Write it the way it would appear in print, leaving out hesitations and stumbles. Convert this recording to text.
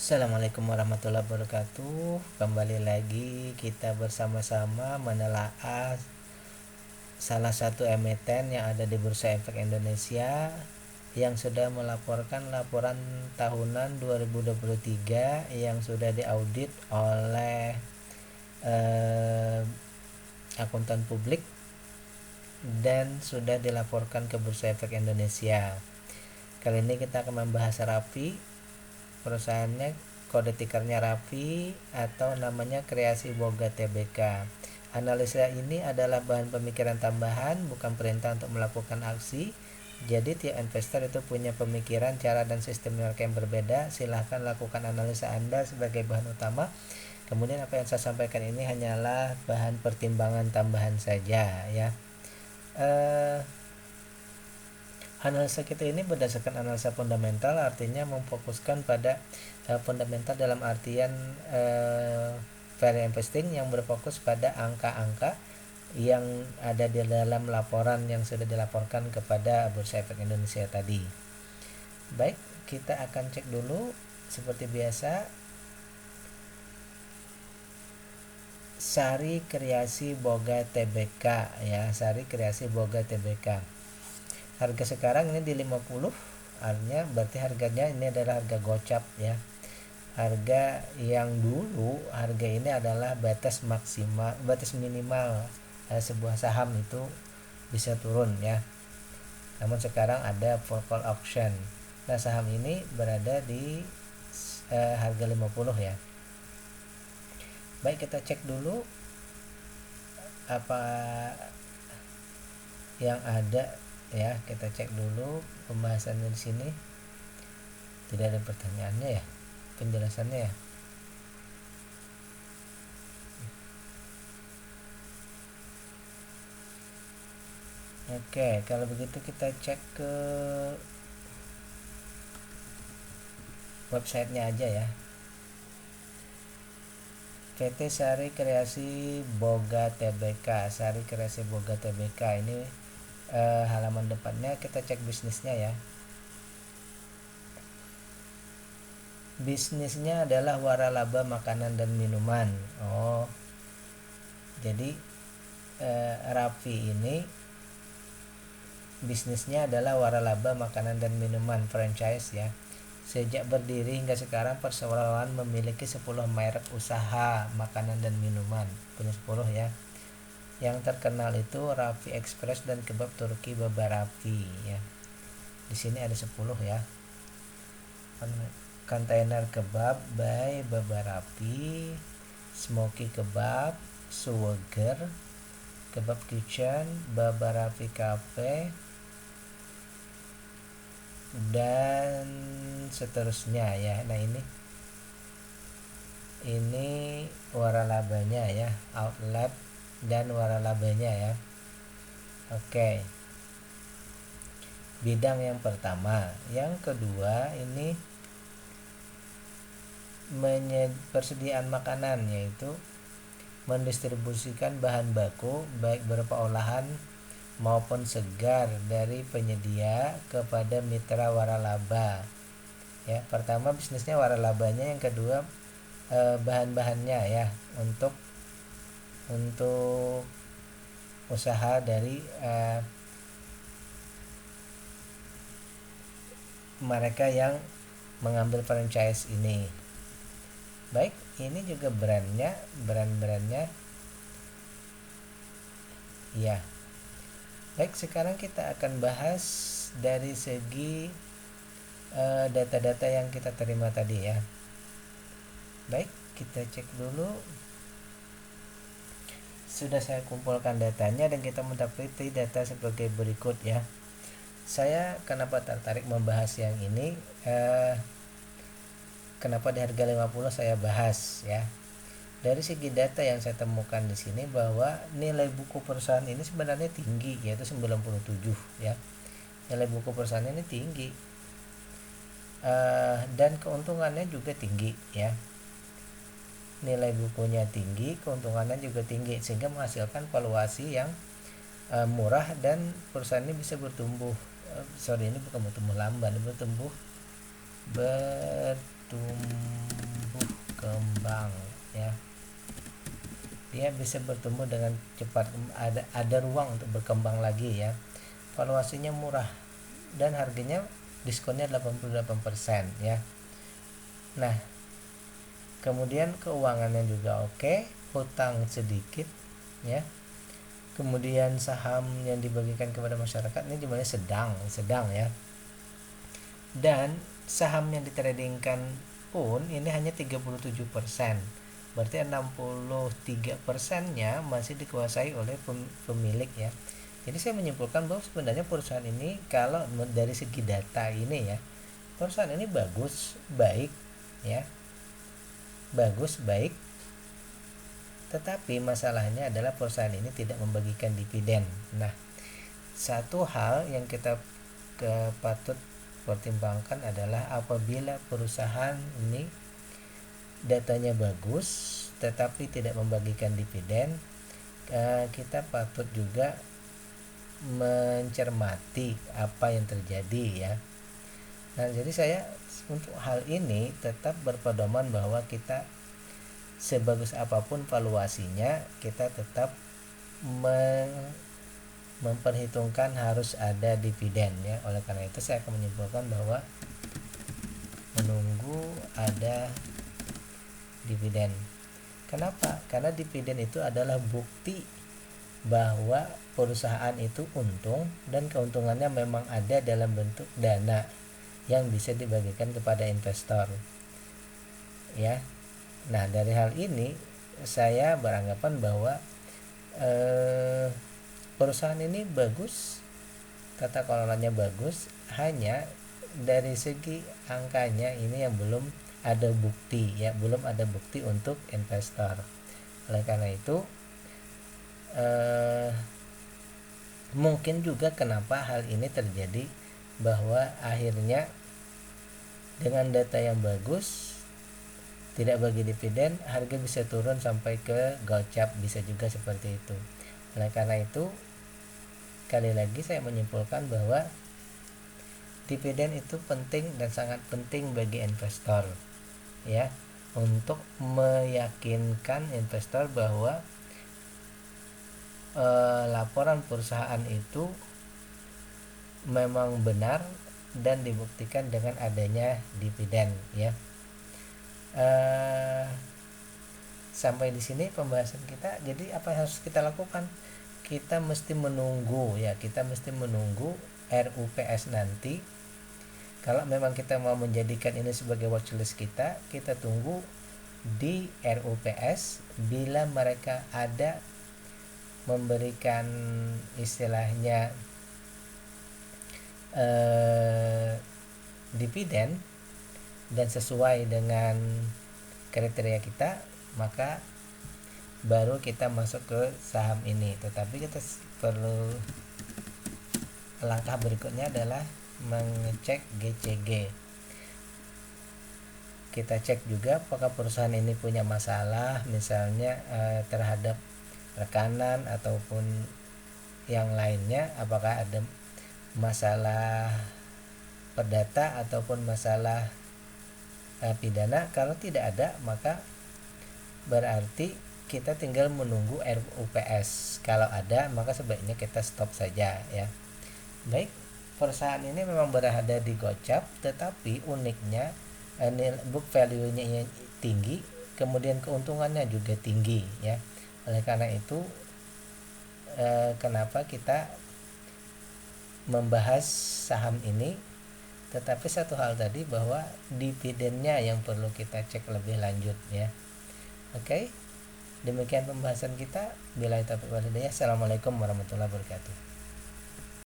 Assalamualaikum warahmatullahi wabarakatuh. Kembali lagi kita bersama-sama menelaah salah satu emiten yang ada di Bursa Efek Indonesia yang sudah melaporkan laporan tahunan 2023 yang sudah diaudit oleh akuntan publik dan sudah dilaporkan ke Bursa Efek Indonesia. Kali ini kita akan membahas Rapi. Perusahaannya kode tikernya Rapi atau namanya Kreasi Boga Tbk. Analisa ini adalah bahan pemikiran tambahan, bukan perintah untuk melakukan aksi. Jadi tiap investor itu punya pemikiran, cara dan sistem mereka yang berbeda. Silahkan lakukan analisa Anda sebagai bahan utama. Kemudian apa yang saya sampaikan ini hanyalah bahan pertimbangan tambahan saja ya. Analisa kita ini berdasarkan analisa fundamental, artinya memfokuskan pada fundamental dalam artian value investing yang berfokus pada angka-angka yang ada di dalam laporan yang sudah dilaporkan kepada Bursa Efek Indonesia tadi. Baik, kita akan cek dulu seperti biasa. Sari Kreasi Boga Tbk ya, Sari Kreasi Boga Tbk. Harga sekarang ini di 50, artinya berarti harganya ini adalah harga gocap ya. Harga yang dulu, harga ini adalah batas maksimal, batas minimal sebuah saham itu bisa turun ya. Namun sekarang ada full call auction. Nah, saham ini berada di harga 50 ya. Baik, kita cek dulu apa yang ada ya. Kita cek dulu pembahasannya di sini. Tidak ada pertanyaannya ya, penjelasannya ya. Oke, kalau begitu kita cek ke websitenya aja ya. PT Sari Kreasi Boga Tbk, Sari Kreasi Boga Tbk ini halaman depannya. Kita cek bisnisnya ya. Bisnisnya adalah waralaba makanan dan minuman. Jadi Rapi ini bisnisnya adalah waralaba makanan dan minuman franchise ya. Sejak berdiri hingga sekarang perseroan memiliki 10 merek usaha makanan dan minuman, punya 10 ya. Yang terkenal itu Rapi Express dan Kebab Turki Baba Rapi ya. Di sini ada 10 ya. Kontainer kebab by Baba Rapi, Smoky Kebab, Suweger, Kebab Kitchen, Baba Rapi Cafe, dan seterusnya ya. Nah, ini waralabanya ya, outlet dan waralabanya ya. Oke. Bidang yang pertama. Yang kedua ini persediaan makanan, yaitu mendistribusikan bahan baku baik berupa olahan maupun segar dari penyedia kepada mitra waralaba ya. Pertama bisnisnya waralabanya, yang kedua bahan-bahannya ya, untuk usaha dari mereka yang mengambil franchise ini. Baik, ini juga brand-brandnya ya. Baik, sekarang kita akan bahas dari segi data-data yang kita terima tadi ya. Baik, kita cek dulu. Sudah saya kumpulkan datanya dan kita mendapati data sebagai berikut ya. Saya kenapa tertarik membahas yang ini? Kenapa di harga 50 saya bahas ya? Dari segi data yang saya temukan di sini bahwa nilai buku perusahaan ini sebenarnya tinggi, yaitu 97 ya. Nilai buku perusahaan ini tinggi. Dan keuntungannya juga tinggi ya. Nilai bukunya tinggi, keuntungannya juga tinggi, sehingga menghasilkan valuasi yang murah, dan perusahaan ini bisa bertumbuh. Ini bukan bertumbuh lamban, bertumbuh berkembang ya. Dia bisa bertumbuh dengan cepat, ada ruang untuk berkembang lagi ya. Valuasinya murah dan harganya diskonnya 88% ya. Nah, kemudian keuangannya juga oke, hutang sedikit ya. Kemudian saham yang dibagikan kepada masyarakat ini jumlahnya sedang ya. Dan saham yang ditradingkan pun ini hanya 37%. Berarti 63%-nya masih dikuasai oleh pemilik ya. Jadi saya menyimpulkan bahwa sebenarnya perusahaan ini kalau dari segi data ini ya, perusahaan ini bagus, baik ya. Bagus, baik. Tetapi masalahnya adalah perusahaan ini tidak membagikan dividen. Nah, satu hal yang kita patut pertimbangkan adalah apabila perusahaan ini datanya bagus tetapi tidak membagikan dividen, kita patut juga mencermati apa yang terjadi ya. Nah, jadi saya untuk hal ini tetap berpedoman bahwa kita sebagus apapun valuasinya, kita tetap memperhitungkan harus ada dividen ya. Oleh karena itu saya akan menyimpulkan bahwa menunggu ada dividen. Kenapa? Karena dividen itu adalah bukti bahwa perusahaan itu untung dan keuntungannya memang ada dalam bentuk dana yang bisa dibagikan kepada investor. Ya. Nah, dari hal ini saya beranggapan bahwa perusahaan ini bagus, tata kelolanya bagus, hanya dari segi angkanya ini yang belum ada bukti ya, belum ada bukti untuk investor. Oleh karena itu mungkin juga kenapa hal ini terjadi, bahwa akhirnya dengan data yang bagus tidak bagi dividen, harga bisa turun sampai ke gocap, bisa juga seperti itu. Oleh karena itu sekali lagi saya menyimpulkan bahwa dividen itu penting dan sangat penting bagi investor ya, untuk meyakinkan investor bahwa laporan perusahaan itu memang benar dan dibuktikan dengan adanya dividen ya. Sampai di sini pembahasan kita. Jadi apa yang harus kita lakukan? Kita mesti menunggu ya, kita mesti menunggu RUPS nanti. Kalau memang kita mau menjadikan ini sebagai watchlist kita tunggu di RUPS. Bila mereka ada memberikan istilahnya dividen dan sesuai dengan kriteria kita, maka baru kita masuk ke saham ini. Tetapi kita perlu, langkah berikutnya adalah mengecek GCG. Kita cek juga apakah perusahaan ini punya masalah misalnya terhadap rekanan ataupun yang lainnya, apakah ada masalah perdata ataupun masalah pidana. Kalau tidak ada, maka berarti kita tinggal menunggu RUPS. Kalau ada, maka sebaiknya kita stop saja ya. Baik, perusahaan ini memang berada di gocap, tetapi uniknya book value-nya tinggi, kemudian keuntungannya juga tinggi ya. Oleh karena itu kenapa kita membahas saham ini. Tetapi satu hal tadi, bahwa dividennya yang perlu kita cek lebih lanjut ya. Oke, demikian pembahasan kita. Billahi taufiq wal hidayah. Assalamualaikum warahmatullahi wabarakatuh.